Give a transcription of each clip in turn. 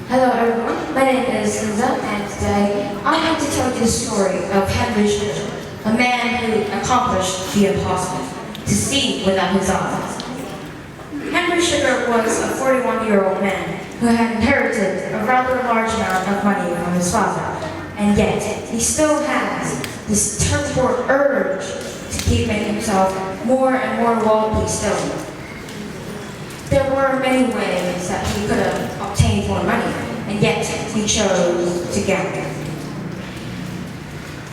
Hello everyone, my name is Linda and today I'm going to tell you the story of Henry Sugar, a man who accomplished the impossible, to see without his eyes. Henry Sugar was a 41-year-old man who had inherited a rather large amount of money from his father, and yet he still has this terrible urge to keep making himself more and more wealthy still. There were many ways that he could have obtained more money, and yet he chose to gamble.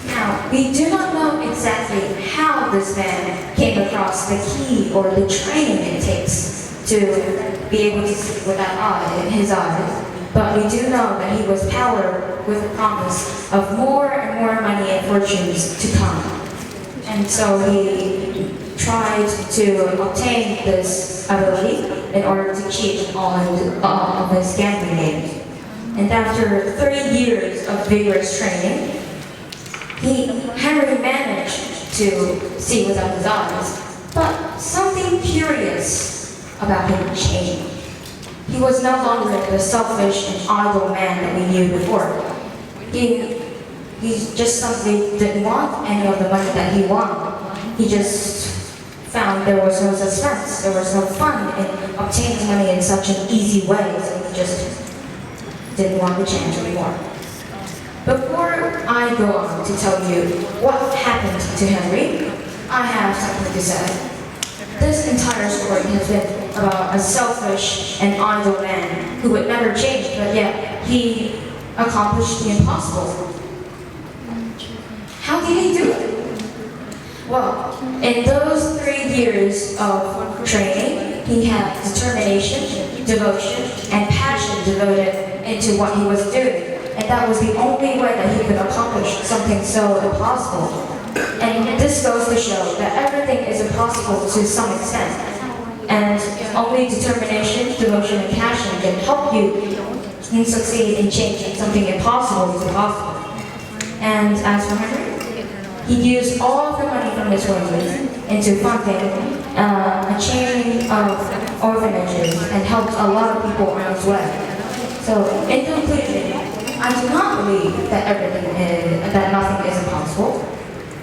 Now, we do not know exactly how this man came across the key or the training it takes to be able to see without his eyes, but we do know that he was powered with the promise of more and more money and fortunes to come. And so he tried to obtain this ability in order to cheat all of his gambling games. And after 3 years of vigorous training, Henry managed to see without his eyes, but something curious about him changed. He was no longer the selfish and idle man that we knew before. He just simply didn't want any of the money that he won. He just found there was no suspense, there was no fun in obtaining money in such an easy way, so he just didn't want the chance anymore. Before I go on to tell you what happened to Henry, I have something to say. This entire story has been about a selfish and idle man who would never change, but yet he accomplished the impossible. How did he do it? Well, in those 3 years of training, he had determination, devotion, and passion devoted into what he was doing. And that was the only way that he could accomplish something so impossible. And this goes to show that everything is impossible to some extent. And only determination, devotion, and passion can help you succeed in changing something impossible to possible. And as for Henry, he used all of the money from his wages into funding a chain of orphanages and helped a lot of people on his way. So, in conclusion, I do not believe that nothing is impossible.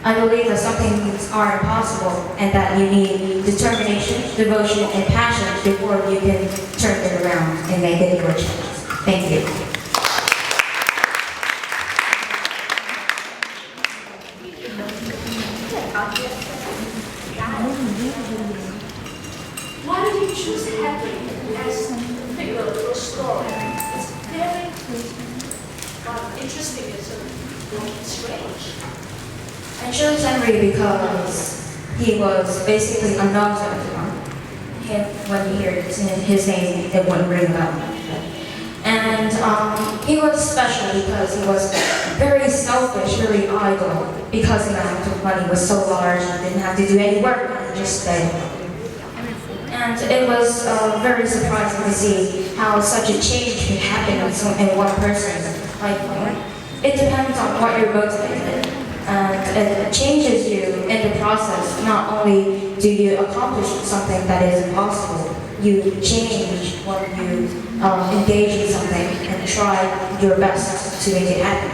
I believe that some things are impossible and that you need determination, devotion, and passion before you can turn it around and make it your chance. Thank you. Why did you choose Henry as the figure of your story? It's very interesting. It's a little strange. I chose Henry because he was basically unknown to everyone. When you hear his name, it wouldn't ring a bell. And he was special because he was very selfish, very idle, because the amount of money was so large and didn't have to do any work, and just stay. And it was very surprising to see how such a change could happen in one person. Like, it depends on what you're motivated, and it changes you in the process. Not only do you accomplish something that is impossible, you change when you engage in something and try your best to make it happen.